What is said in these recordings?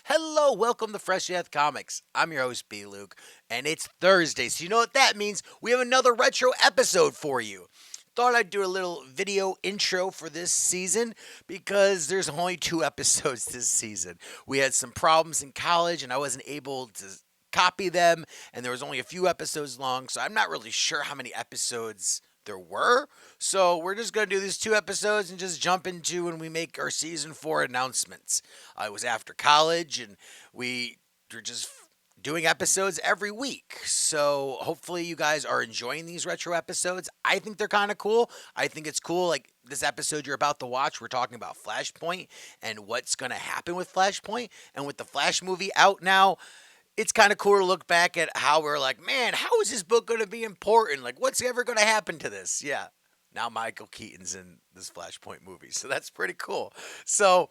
Hello, welcome to Fresh Death Comics. I'm your host, B. Luke, and it's Thursday, so you know what that means. We have another retro episode for you. Thought I'd do a little video intro for this season because there's only 2 episodes this season. We had some problems in college, and I wasn't able to copy them, and there was only a few episodes long, so I'm not really sure how many episodes there were. So we're just going to do these 2 episodes and just jump into when we make our season 4 announcements. I was after college and we were just doing episodes every week. So hopefully you guys are enjoying these retro episodes. I think they're kind of cool. I think it's cool. Like this episode you're about to watch, we're talking about Flashpoint and what's going to happen with Flashpoint. And with the Flash movie out now, it's kind of cool to look back at how we're like, man, how is this book going to be important? Like, what's ever going to happen to this? Yeah. Now Michael Keaton's in this Flashpoint movie. So that's pretty cool. So,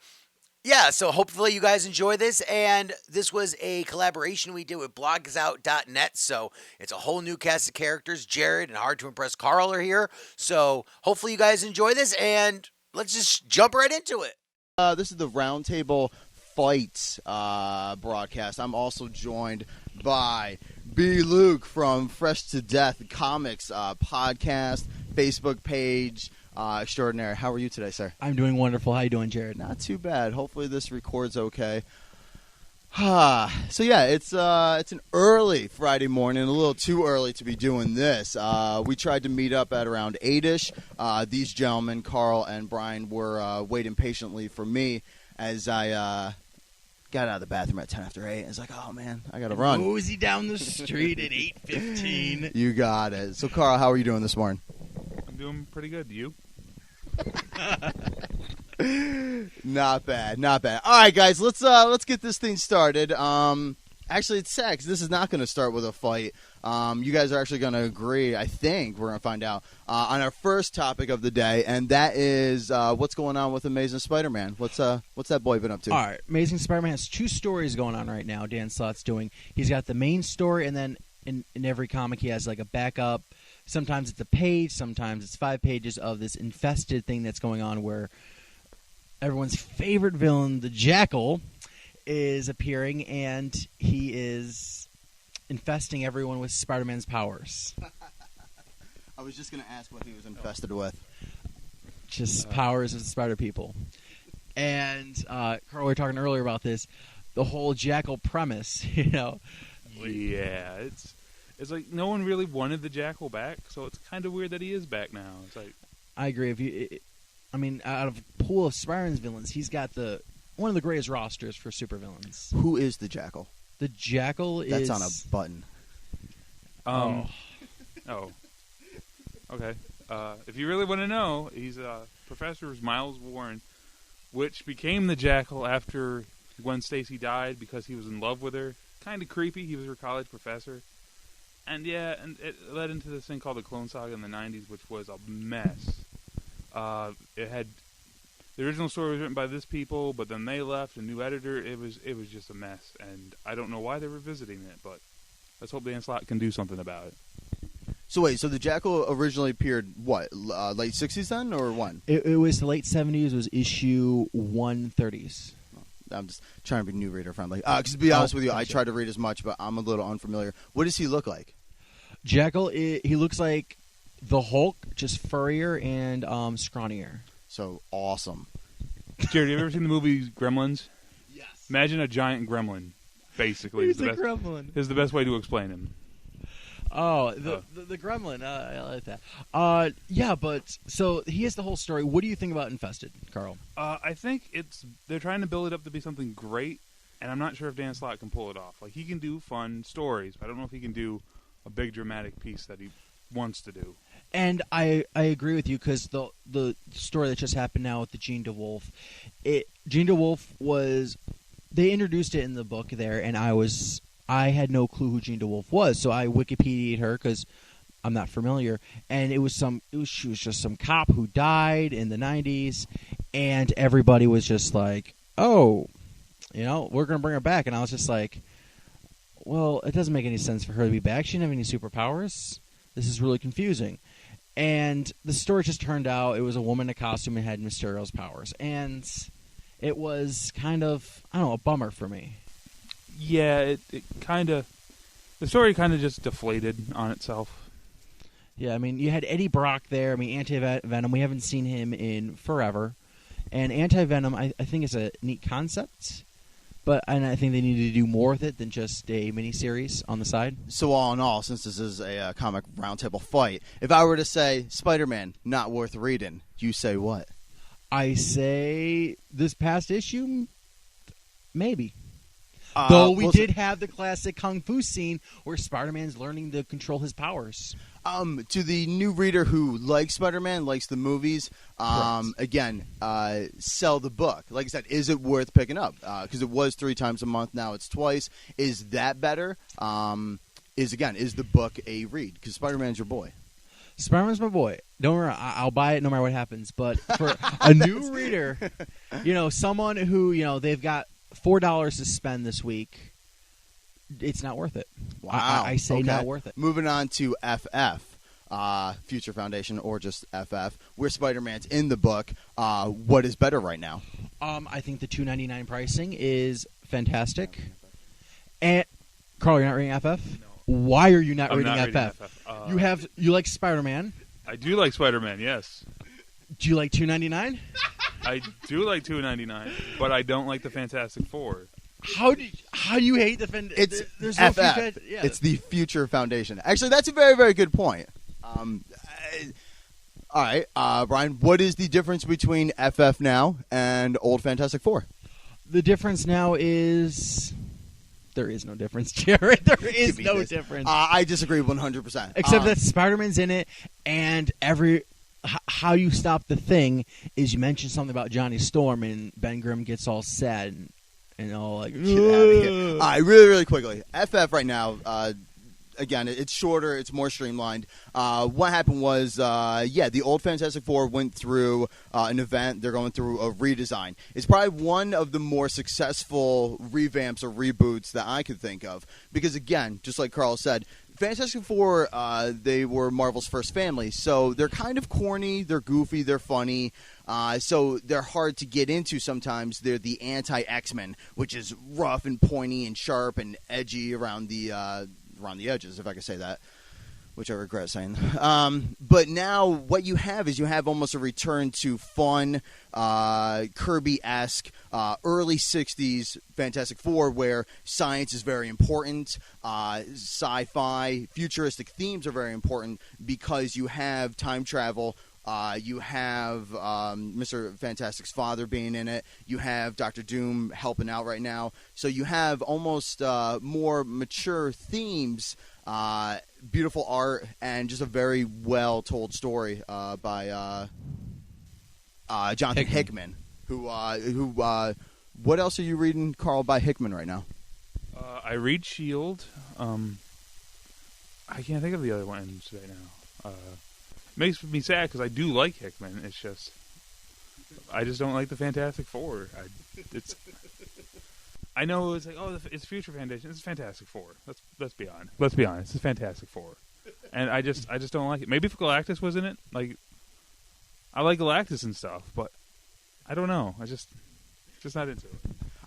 yeah. So hopefully you guys enjoy this. And this was a collaboration we did with Blogsout.net. So it's a whole new cast of characters. Jared and Hard to Impress Carl are here. So hopefully you guys enjoy this. And let's just jump right into it. This is the Roundtable Fight broadcast. I'm also joined by B. Luke from Fresh to Death Comics podcast, Facebook page extraordinary. How are you today, sir? I'm doing wonderful. How you doing, Jared? Not too bad. Hopefully this records okay. So yeah, it's an early Friday morning, a little too early to be doing this. We tried to meet up at around 8-ish. These gentlemen, Carl and Brian, were waiting patiently for me as I got out of the bathroom at 10 after 8. It's like, oh man, I gotta run. Mosey down the street at 8:15. You got it. So Carl, how are you doing this morning? I'm doing pretty good. You? Not bad, not bad. All right, guys, let's get this thing started. Actually, it's sad 'cause this is not going to start with a fight. You guys are actually going to agree. I think we're going to find out on our first topic of the day, and that is what's going on with Amazing Spider-Man. What's that boy been up to? All right, Amazing Spider-Man has 2 stories going on right now. Dan Slott's doing. He's got the main story, and then in every comic he has like a backup. Sometimes it's a page, sometimes it's 5 pages of this infested thing that's going on where everyone's favorite villain, the Jackal, is appearing, and he is infesting everyone with Spider-Man's powers. I was just going to ask what he was infested with. Just powers of the spider people. And Carl, we were talking earlier about this, the whole Jackal premise, you know. Yeah, it's like no one really wanted the Jackal back, so it's kind of weird that he is back now. It's like I agree. Out of a pool of Spider-Man's villains, he's got one of the greatest rosters for supervillains. Who is the Jackal? The Jackal That's on a button. Oh. Okay. If you really want to know, he's Professor Miles Warren, which became the Jackal after Gwen Stacy died because he was in love with her. Kind of creepy. He was her college professor. And it led into this thing called the Clone Saga in the 90s, which was a mess. It had the original story was written by this people, but then they left, a new editor. It was just a mess, and I don't know why they're revisiting it, but let's hope Dan Slott can do something about it. So wait, so the Jackal originally appeared what, late 60s then, or when? It was the late 70s. It was issue 130s. I'm just trying to be new reader friendly. Because to be honest with you, I try to read as much, but I'm a little unfamiliar. What does he look like? Jackal, he looks like the Hulk, just furrier and scrawnier. So awesome. Jared, you ever seen the movie Gremlins? Yes. Imagine a giant gremlin, basically. He's a gremlin. Is the best way to explain him. Oh, the gremlin. I like that. Yeah, but so he has the whole story. What do you think about Infested, Carl? I think they're trying to build it up to be something great, and I'm not sure if Dan Slott can pull it off. Like, he can do fun stories, but I don't know if he can do a big dramatic piece that he wants to do. And I agree with you because the story that just happened now with the Jean DeWolf, Jean DeWolf was, they introduced it in the book there, and I had no clue who Jean DeWolf was, so I Wikipedia'd her because I'm not familiar, and she was just some cop who died in the 90s, and everybody was just like, oh, we're going to bring her back, and I was just like, well, it doesn't make any sense for her to be back. She didn't have any superpowers. This is really confusing. And the story just turned out it was a woman in a costume and had Mysterio's powers. And it was kind of, I don't know, a bummer for me. Yeah, it kind of, the story kind of just deflated on itself. Yeah, I mean, you had Eddie Brock there. I mean, Anti-Venom, we haven't seen him in forever. And Anti-Venom, I think, is a neat concept. And I think they need to do more with it than just a miniseries on the side. So all in all, since this is a comic roundtable fight, if I were to say Spider-Man, not worth reading, you say what? I say this past issue, maybe. Though we did have the classic Kung Fu scene where Spider-Man's learning to control his powers. To the new reader who likes Spider-Man, likes the movies, again, sell the book. Like I said, is it worth picking up? Because it was 3 times a month, now it's twice. Is that better? Is the book a read? Because Spider-Man's your boy. Spider-Man's my boy. Don't worry, I'll buy it no matter what happens. But for a new reader, someone who, they've got $4 to spend this week, it's not worth it. Wow. I say okay. not worth it. Moving on to FF, Future Foundation, or just FF, where Spider-Man's in the book. What is better right now? I think the $2.99 pricing is fantastic. And Carl, you're not reading FF? No. Why are you not I'm reading not FF? reading FF. You like Spider-Man. I do like Spider-Man, yes. Do you like $2.99? I do like $2.99, but I don't like the Fantastic Four. How do you hate the It's there's FF. no future, yeah. It's the Future Foundation. Actually, that's a very, very good point. All right, Brian, what is the difference between FF now and old Fantastic Four? The difference now is there is no difference, Jared. There is no difference. I disagree 100%. Except that Spider-Man's in it, and how you stop the Thing is you mention something about Johnny Storm, and Ben Grimm gets all sad and all like, get out of here. All right, really, really quickly. FF right now, again, it's shorter, it's more streamlined. What happened was, the old Fantastic Four went through an event. They're going through a redesign. It's probably one of the more successful revamps or reboots that I could think of. Because, again, just like Carl said, Fantastic Four, they were Marvel's first family, so they're kind of corny, they're goofy, they're funny, so they're hard to get into sometimes. They're the anti-X-Men, which is rough and pointy and sharp and edgy around the edges, if I could say that, which I regret saying. But now what you have is almost a return to fun, Kirby-esque, early 60s Fantastic Four, where science is very important, sci-fi, futuristic themes are very important because you have time travel. You have Mr. Fantastic's father being in it. You have Dr. Doom helping out right now. So you have almost more mature themes, beautiful art, and just a very well-told story by Jonathan Hickman. Who? What else are you reading, Carl, by Hickman right now? I read S.H.I.E.L.D. I can't think of the other ones right now. Makes me sad because I do like Hickman. It's just I just don't like the Fantastic Four. I know it's like, oh, it's Future Foundation. It's Fantastic Four. Let's be honest. Let's be honest. It's Fantastic Four, and I just don't like it. Maybe if Galactus was in it, like I like Galactus and stuff, but I don't know. I just not into it.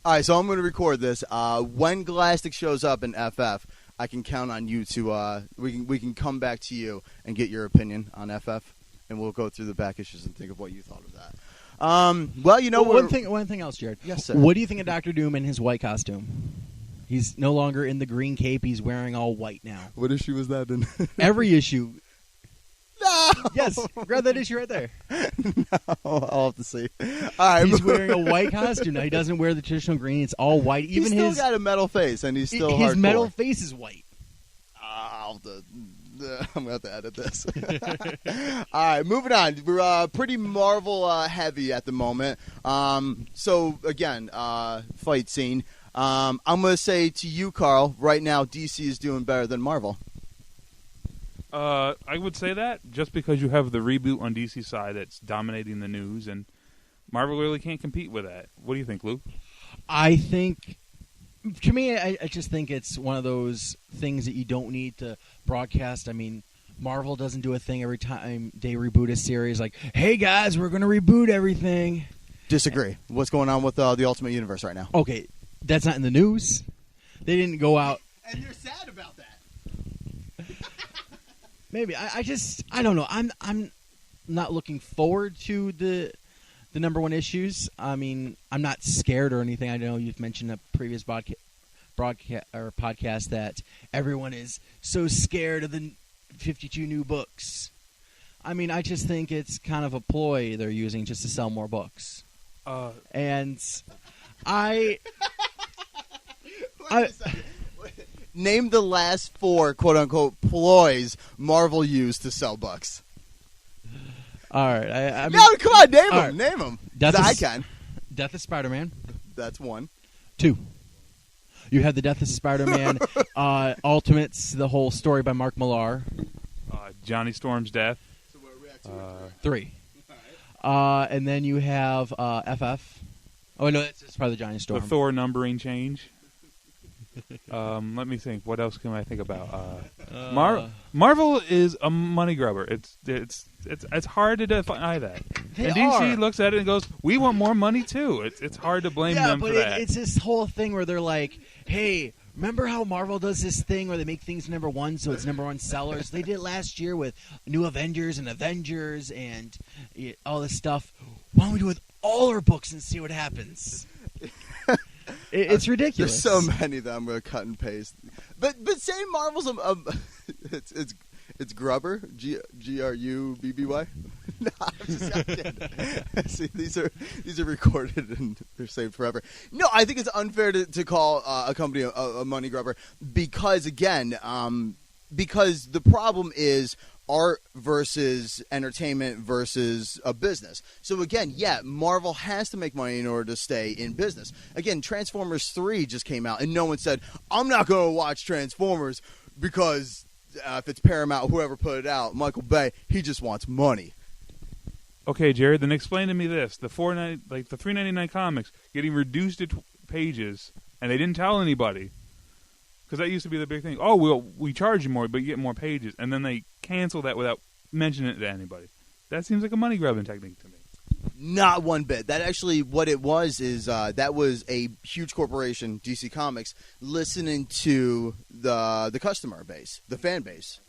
All right, so I'm going to record this. When Galactus shows up in FF, I can count on you to we can come back to you and get your opinion on FF, and we'll go through the back issues and think of what you thought of that. One thing else, Jared. Yes, sir. What do you think of Dr. Doom in his white costume? He's no longer in the green cape. He's wearing all white now. What issue was that in? Every issue. No. Yes, grab that issue right there. No, I'll have to see. All right, he's wearing a white costume now. He doesn't wear the traditional green. It's all white. Even he's still got a metal face, and he's still his hardcore. metal face is white. I'm going to have to edit this. All right, moving on. We're pretty Marvel heavy at the moment. So, again, fight scene. I'm going to say to you, Carl, right now DC is doing better than Marvel. I would say that just because you have the reboot on DC side that's dominating the news, and Marvel really can't compete with that. What do you think, Luke? I think, to me, I just think it's one of those things that you don't need to broadcast. I mean, Marvel doesn't do a thing every time they reboot a series like, hey, guys, we're going to reboot everything. Disagree. What's going on with the Ultimate Universe right now? Okay, that's not in the news. They didn't go out. And you're sad about that. Maybe I don't know. I'm not looking forward to the number one issues. I mean, I'm not scared or anything. I know you've mentioned a previous podcast that everyone is so scared of the 52 new books. I mean, I just think it's kind of a ploy they're using just to sell more books. And I Name the last 4 quote-unquote ploys Marvel used to sell books. All right. I mean, No, come on, name them. right. Name them. Death I is- can. Death of Spider-Man. That's 1. 2. You have the Death of Spider-Man Ultimates, the whole story by Mark Millar. Johnny Storm's death. 3. And then you have FF. Oh, no, it's probably the Johnny Storm. The Thor numbering change. Let me think. What else can I think about? Marvel is a money grubber. It's hard to define that. They and DC are. looks at it and goes, "We want more money too." It's hard to blame them for that. It's this whole thing where they're like, "Hey, remember how Marvel does this thing where they make things number one, so it's number one sellers? They did it last year with New Avengers and all this stuff. Why don't we do it with all our books and see what happens?" It's ridiculous. There's so many that I'm going to cut and paste. But say Marvel's it's Grubber, Grubby. No, I'm kidding. See, these are recorded and they're saved forever. No, I think it's unfair to call a company a money grubber because again, because the problem is art versus entertainment versus a business. So again, yeah, Marvel has to make money in order to stay in business. Again, Transformers 3 just came out and no one said, I'm not going to watch Transformers because if it's Paramount, whoever put it out, Michael Bay, he just wants money. Okay, Jared, then explain to me this: the $3.99 comics getting reduced to pages, and they didn't tell anybody. Because that used to be the big thing. Oh, we charge you more, but you get more pages. And then they cancel that without mentioning it to anybody. That seems like a money-grabbing technique to me. Not one bit. That actually, what it was is that was a huge corporation, DC Comics, listening to the customer base, the fan base.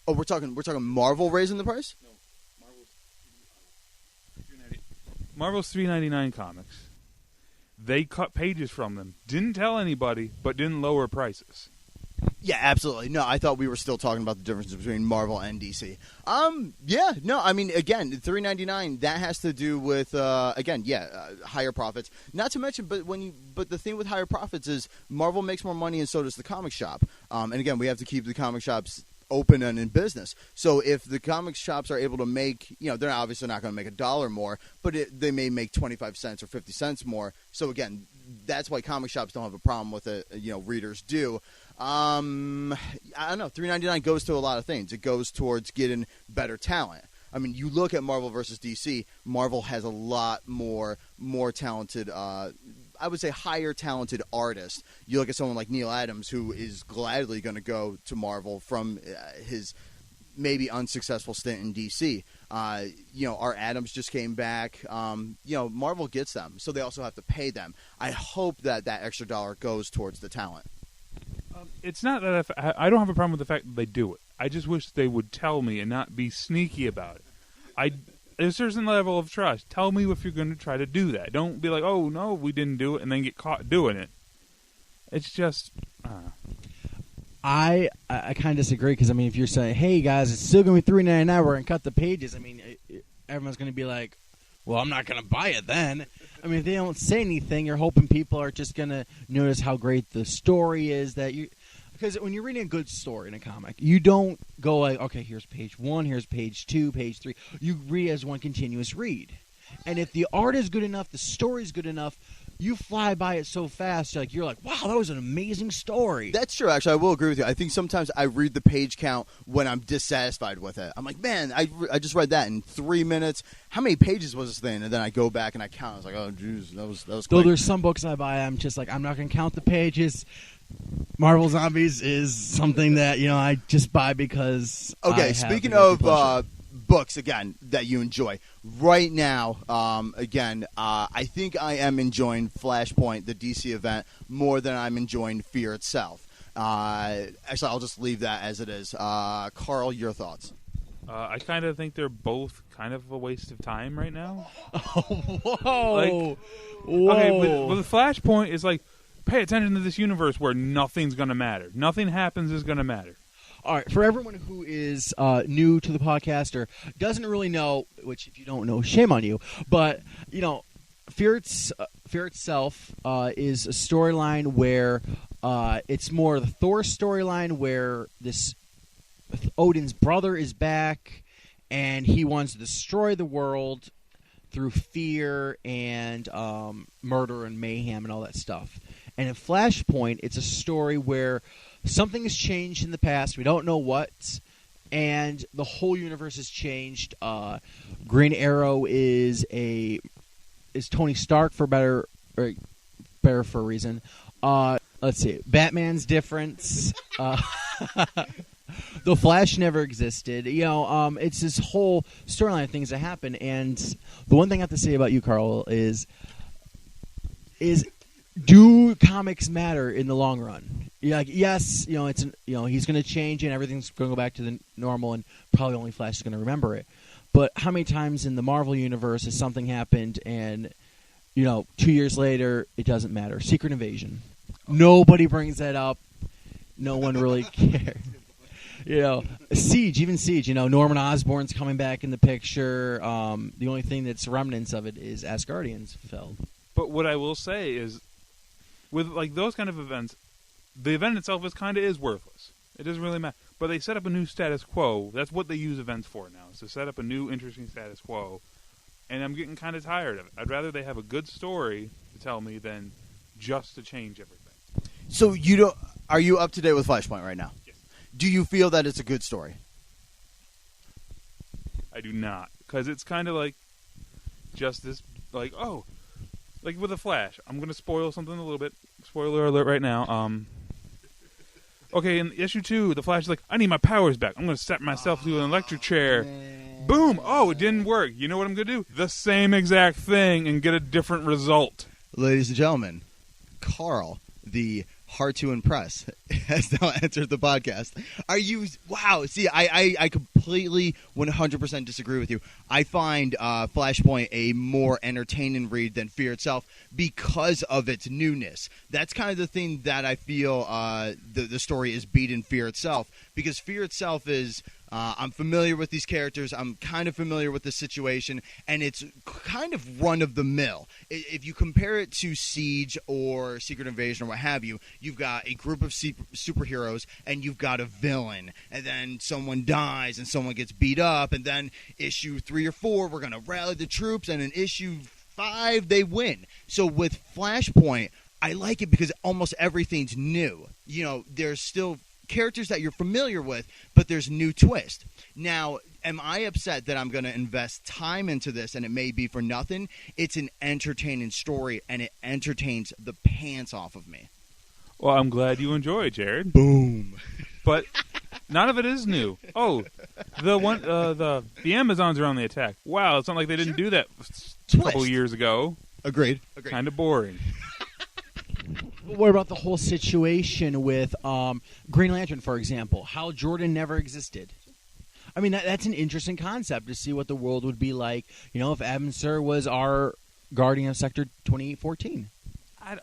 Oh, we're talking Marvel raising the price? No, Marvel's $3.99 comics. They cut pages from them. Didn't tell anybody, but didn't lower prices. Yeah, absolutely. No, I thought we were still talking about the difference between Marvel and DC. Yeah, no, I mean, again, $3.99, that has to do with, higher profits. Not to mention, but the thing with higher profits is Marvel makes more money and so does the comic shop. And again, we have to keep the comic shops open and in business. So if the comic shops are able to make, they're obviously not going to make $1 more, but they may make 25 cents or 50 cents more. So again, that's why comic shops don't have a problem with it. Readers do. I don't know. $3.99 goes to a lot of things. It goes towards getting better talent. I mean, you look at Marvel versus DC. Marvel has a lot more talented. I would say higher talented artists. You look at someone like Neil Adams, who is gladly going to go to Marvel from his maybe unsuccessful stint in DC. Art Adams just came back. Marvel gets them, so they also have to pay them. I hope that extra dollar goes towards the talent. It's not that I don't have a problem with the fact that they do it. I just wish they would tell me and not be sneaky about it. There's a certain level of trust. Tell me if you're going to try to do that. Don't be like, oh, no, we didn't do it, and then get caught doing it. It's just... I kind of disagree, because, I mean, if you're saying, hey, guys, it's still going to be $3.99, we're going to cut the pages, I mean, everyone's going to be like, well, I'm not going to buy it then. I mean, if they don't say anything, you're hoping people are just going to notice how great the story is that you... Because when you're reading a good story in a comic, you don't go like, okay, here's page 1, here's page 2, page 3. You read it as one continuous read. And if the art is good enough, the story is good enough, you fly by it so fast, you're like, wow, that was an amazing story. That's true, actually. I will agree with you. I think sometimes I read the page count when I'm dissatisfied with it. I'm like, man, I just read that in 3 minutes. How many pages was this thing? And then I go back and I count. I was like, oh, jeez, that was quick. Though there's some books I buy, I'm just like, I'm not going to count the pages. Marvel Zombies is something that I just buy because. Okay, speaking of books, again, that you enjoy. Right now, I think I am enjoying Flashpoint, the DC event, more than I'm enjoying Fear itself. Actually, I'll just leave that as it is. Carl, your thoughts? I kind of think they're both kind of a waste of time right now. Whoa. Whoa. Okay, but the Flashpoint is like, pay attention to this universe where nothing's going to matter. Nothing happens is going to matter. All right, for everyone who is new to the podcast or doesn't really know, which if you don't know, shame on you, but, Fear itself is a storyline where it's more the Thor storyline where this Odin's brother is back and he wants to destroy the world through fear and murder and mayhem and all that stuff. And in Flashpoint, it's a story where something has changed in the past. We don't know what, and the whole universe has changed. Green Arrow is Tony Stark for better for a reason. Let's see, Batman's different. The Flash never existed. It's this whole storyline of things that happen. And the one thing I have to say about you, Carl, is do comics matter in the long run? Yes, it's he's going to change and everything's going to go back to the normal, and probably only Flash is going to remember it. But how many times in the Marvel universe has something happened and 2 years later it doesn't matter? Secret Invasion. Nobody brings that up. No one really cares. Siege. Norman Osborn's coming back in the picture. The only thing that's remnants of it is Asgardians fell. But what I will say is, with like those kind of events, the event itself is worthless. It doesn't really matter. But they set up a new status quo. That's what they use events for now, is to set up a new interesting status quo. And I'm getting kind of tired of it. I'd rather they have a good story to tell me than just to change everything. So are you up to date with Flashpoint right now? Yes. Do you feel that it's a good story? I do not. Because it's kind of like just this, like with the Flash. I'm going to spoil something a little bit. Spoiler alert right now. Okay, in issue 2, the Flash is like, I need my powers back. I'm going to set myself to an electric chair. Man. Boom! Oh, it didn't work. You know what I'm going to do? The same exact thing and get a different result. Ladies and gentlemen, Carl, the hard to impress, has now entered the podcast. Are you... Wow. See, I completely 100% disagree with you. I find Flashpoint a more entertaining read than Fear itself because of its newness. That's kind of the thing that I feel the story is beating Fear itself, because Fear itself is... I'm familiar with these characters. I'm kind of familiar with the situation, and it's kind of run-of-the-mill. If you compare it to Siege or Secret Invasion or what have you, you've got a group of superheroes, and you've got a villain, and then someone dies, and someone gets beat up, and then issue 3 or 4, we're going to rally the troops, and in issue 5, they win. So with Flashpoint, I like it because almost everything's new. There's still characters that you're familiar with, but there's new twist. Now, am I upset that I'm going to invest time into this and it may be for nothing? It's an entertaining story, and it entertains the pants off of me. Well, I'm glad you enjoy it, Jared. Boom. But none of it is new. Oh, the Amazons are on the attack. Wow, it's not like they didn't do that a couple years ago. Agreed. Kind of boring. What about the whole situation with Green Lantern, for example? Hal Jordan never existed. I mean, that's an interesting concept to see what the world would be like, if Abin Sur was our guardian of Sector 2814.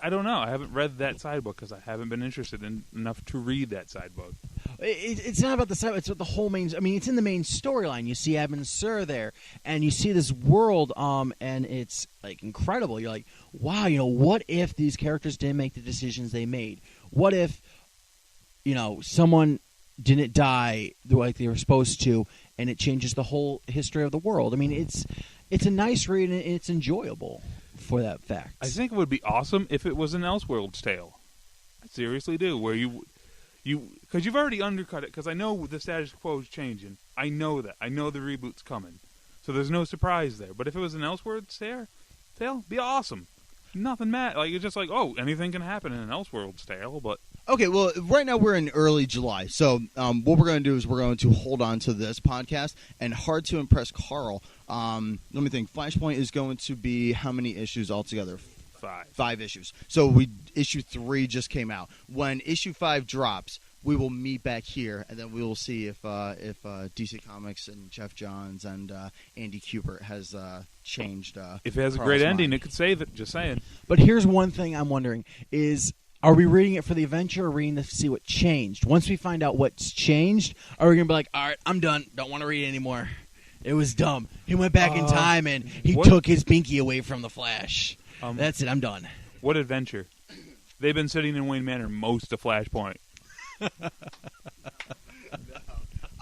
I don't know. I haven't read that side book because I haven't been interested enough to read that side book. It's not about the side. It's about the whole main. I mean, it's in the main storyline. You see Abin Sur there, and you see this world, and it's like incredible. You're like, wow, what if these characters didn't make the decisions they made? What if, someone didn't die like they were supposed to, and it changes the whole history of the world? I mean, it's a nice read, and it's enjoyable for that fact. I think it would be awesome if it was an Elseworlds tale. I seriously do, where you because you've already undercut it, because I know the status quo is changing. I know that. I know the reboot's coming. So there's no surprise there. But if it was an Elseworlds tale, be awesome. nothing mad. Like, it's just like, oh, anything can happen in an Elseworlds tale, but Okay, well, right now we're in early July, so what we're going to do is we're going to hold on to this podcast, and Hard to Impress Carl, let me think, Flashpoint is going to be how many issues altogether? 5. 5 issues. So issue 3 just came out. When issue 5 drops, we will meet back here, and then we will see if DC Comics and Jeff Johns and Andy Kubert has changed. If it has a Carl's great ending, mind. it could save it. Just saying. But here's one thing I'm wondering is, are we reading it for the adventure or reading to see what changed? Once we find out what's changed, are we going to be like, all right, I'm done. Don't want to read it anymore. It was dumb. He went back in time and he took his binky away from the Flash. That's it. I'm done. What adventure? They've been sitting in Wayne Manor most of Flashpoint.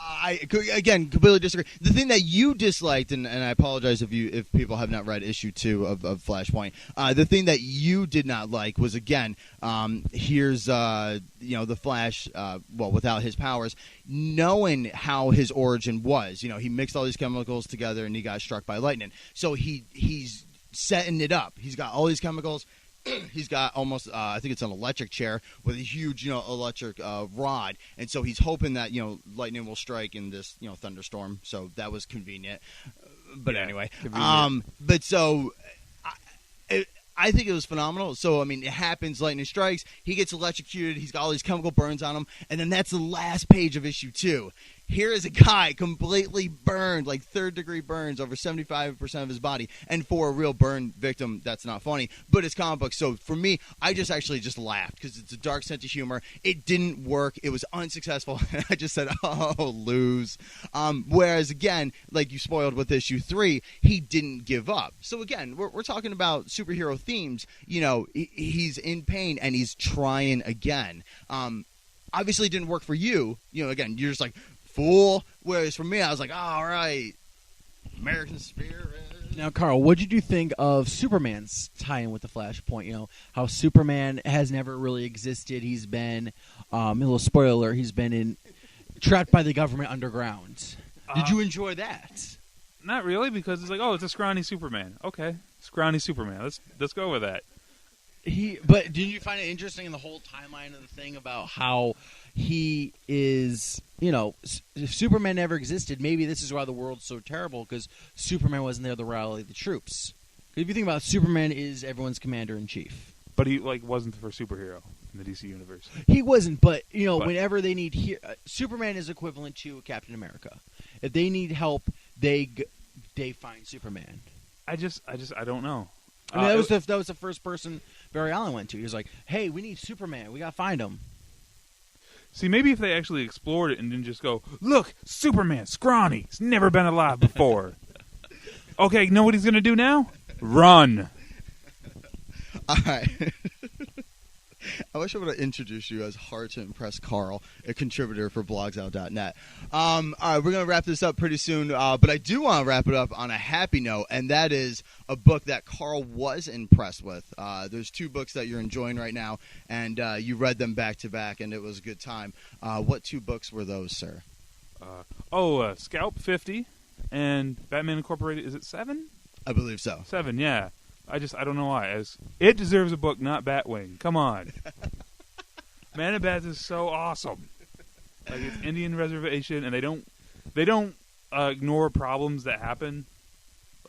I again completely disagree. The thing that you disliked, and I apologize if people have not read issue 2 of Flashpoint. The thing that you did not like was, again, here's the Flash, without his powers, knowing how his origin was. He mixed all these chemicals together and he got struck by lightning. So he's setting it up. He's got all these chemicals. He's got almost, I think it's an electric chair with a huge, electric rod, and so he's hoping that lightning will strike in this, thunderstorm. So that was convenient. But anyway, but so I think it was phenomenal. So I mean, it happens. Lightning strikes. He gets electrocuted. He's got all these chemical burns on him, and then that's the last page of issue 2. Here is a guy completely burned, like 3rd-degree burns over 75% of his body. And for a real burn victim, that's not funny. But it's comic book. So for me, I just laughed because it's a dark sense of humor. It didn't work. It was unsuccessful. I just said, oh, lose. Whereas, again, like you spoiled with issue 3, he didn't give up. So, again, we're talking about superhero themes. He's in pain and he's trying again. Obviously, it didn't work for you. Again, you're just like, fool. Whereas for me, I was like, all right, American spirit. Now, Carl, what did you think of Superman's tie-in with the Flashpoint? How Superman has never really existed. He's been, a little spoiler, he's been trapped by the government underground. Did you enjoy that? Not really, because it's like, oh, it's a scrawny Superman. Okay, scrawny Superman. Let's go with that. But did you find it interesting in the whole timeline of the thing about how he is, if Superman never existed, maybe this is why the world's so terrible, because Superman wasn't there to rally the troops. If you think about it, Superman is everyone's commander-in-chief. But he wasn't the first superhero in the DC universe. He wasn't, but whenever they need Superman is equivalent to Captain America. If they need help, they find Superman. I don't know. I mean, that was the first person Barry Allen went to. He was like, "Hey, we need Superman. We gotta find him." See, maybe if they actually explored it and didn't just go, "Look, Superman, scrawny. He's never been alive before." Okay, know what he's gonna do now? Run. All right. I wish I would have introduced you as Hard to Impress Carl, a contributor for Blogsout.net. All right, we're going to wrap this up pretty soon, but I do want to wrap it up on a happy note, and that is a book that Carl was impressed with. There's 2 books that you're enjoying right now, and you read them back-to-back, and it was a good time. What 2 books were those, sir? Scalp 50 and Batman Incorporated. Is it 7? I believe so. 7, yeah. I don't know why. It deserves a book, not Batwing. Come on. Man of Bats is so awesome. Like, it's Indian reservation, and they don't ignore problems that happen,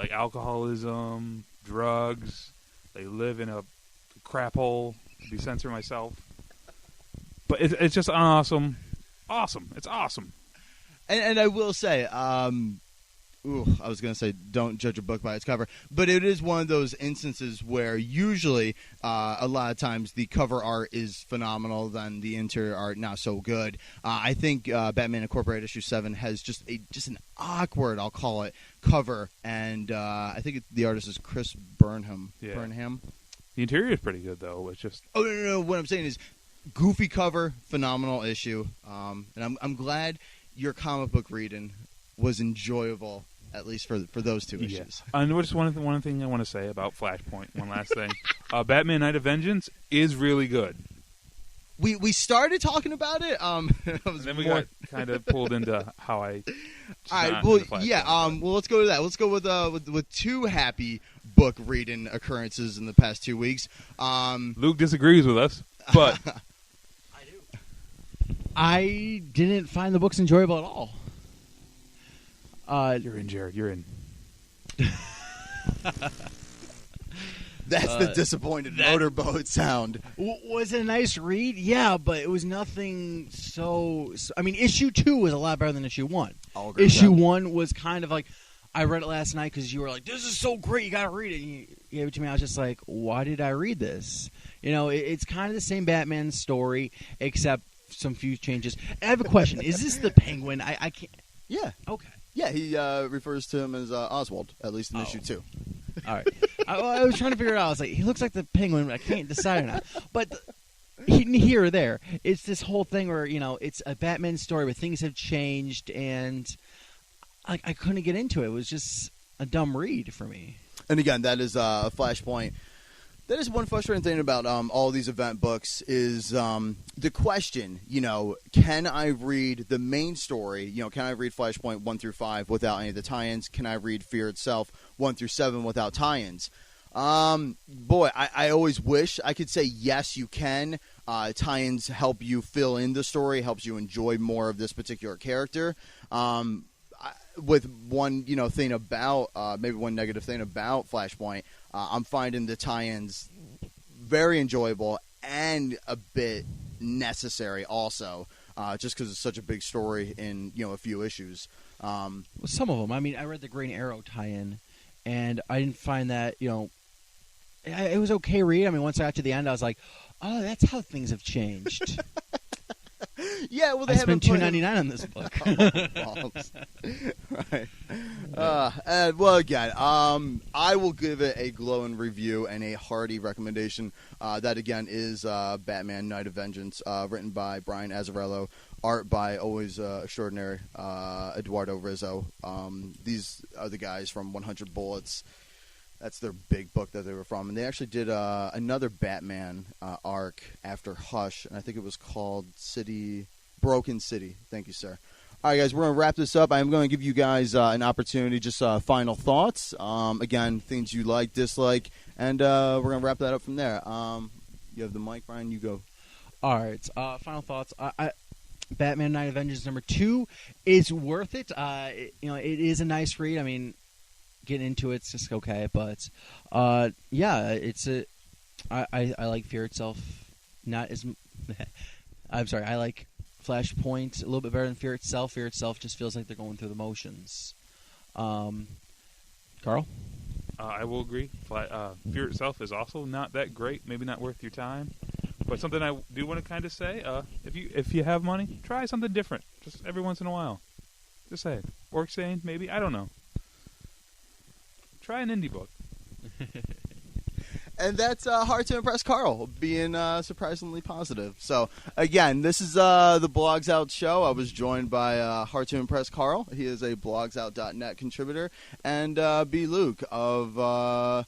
like alcoholism, drugs. They live in a crap hole. To be censor myself, but it's just awesome. It's awesome. And I will say, I was going to say don't judge a book by its cover, but it is one of those instances where usually a lot of times the cover art is phenomenal, then the interior art not so good. I think Batman Incorporated issue 7 has just an awkward, I'll call it, cover, and I think the artist is Chris Burnham. Yeah. Burnham. The interior is pretty good though. It's just no. What I'm saying is goofy cover, phenomenal issue, and I'm glad your comic book reading was enjoyable. At least for those 2 issues. And just one thing I want to say about Flashpoint. One last thing. Batman Night of Vengeance is really good. we started talking about it. It was And then we more- got kind of pulled into how I. All right. Well, yeah. Well, let's go to that. Let's go with two happy book reading occurrences in the past 2 weeks. Luke disagrees with us, but I didn't find the books enjoyable at all. you're in, Jared. You're in. That's the disappointed motorboat sound. Was it a nice read? Yeah, but it was nothing so. I mean, issue 2 was a lot better than issue 1. I'll agree with Issue that. 1 was kind of like, I read it last night because you were like, "This is so great, you got to read it." And you gave it to me. I was just like, "Why did I read this?" You know, it's kind of the same Batman story except some few changes. I have a question: is this the Penguin? I can't. Yeah. Okay. Yeah. He refers to him as Oswald, at least in issue 2. All right. I was trying to figure it out. I was like, he looks like the Penguin, but I can't decide or not. But here or there, it's this whole thing where, you know, it's a Batman story where things have changed, and I couldn't get into it. It was just a dumb read for me. And again, that is Flashpoint. That is one frustrating thing about all these event books is the question, you know, can I read the main story? You know, can I read Flashpoint 1 through 5 without any of the tie-ins? Can I read Fear itself 1 through 7 without tie-ins? Boy, I always wish I could say yes, you can. Tie-ins help you fill in the story, helps you enjoy more of this particular character. With one, you know, thing about maybe one negative thing about Flashpoint, I'm finding the tie-ins very enjoyable and a bit necessary also, just because it's such a big story in, you know, a few issues. Well, some of them. I mean, I read the Green Arrow tie-in, and I didn't find that, you know, it was okay read. I mean, once I got to the end, I was like, oh, that's how things have changed. Yeah, well, they I haven't spent put $2.99 on this book. balls. Right. Well, again, I will give it a glowing review and a hearty recommendation. That, again, is Batman Night of Vengeance, written by Brian Azzarello, art by always extraordinary Eduardo Rizzo. These are the guys from 100 Bullets. That's their big book that they were from. And they actually did another Batman arc after Hush, and I think it was called Broken City. Thank you, sir. All right, guys, we're going to wrap this up. I'm going to give you guys an opportunity, just final thoughts. Again, things you like, dislike, and we're going to wrap that up from there. You have the mic, Brian. You go. All right. Final thoughts. Batman Night of Vengeance #2 is worth it. You know, it is a nice read. I mean, getting into it's just okay, but yeah, it's I like Fear itself not as I'm sorry, I like Flashpoint a little bit better than Fear itself. Fear itself just feels like they're going through the motions. Carl? I will agree. Fear itself is also not that great. Maybe not worth your time. But something I do want to kind of say: if you have money, try something different, just every once in a while. Just say, or saying maybe, I don't know. Try an indie book. And that's hard to impress Carl, being surprisingly positive. So, again, this is the Blogsout show. I was joined by Hard to Impress Carl. He is a blogsout.net contributor. And B. Luke of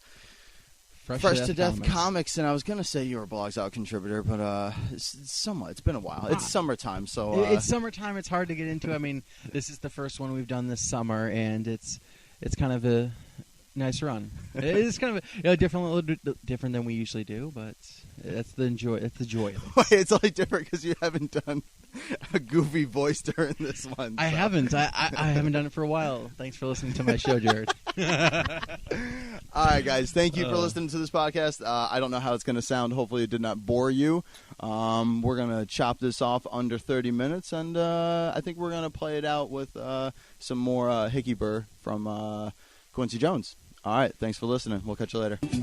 Fresh to Death Comics. And I was going to say you were a Blogsout contributor, but it's been a while. It's summertime. So it's summertime. It's hard to get into. I mean, this is the first one we've done this summer, and it's kind of a nice run. It's kind of a little different than we usually do, but that's the joy of it. It's only different because you haven't done a goofy voice during this one. I haven't. I haven't done it for a while. Thanks for listening to my show, Jared. All right, guys. Thank you for listening to this podcast. I don't know how it's going to sound. Hopefully it did not bore you. We're going to chop this off under 30 minutes, and I think we're going to play it out with some more Hickey Burr from Quincy Jones. All right. Thanks for listening. We'll catch you later.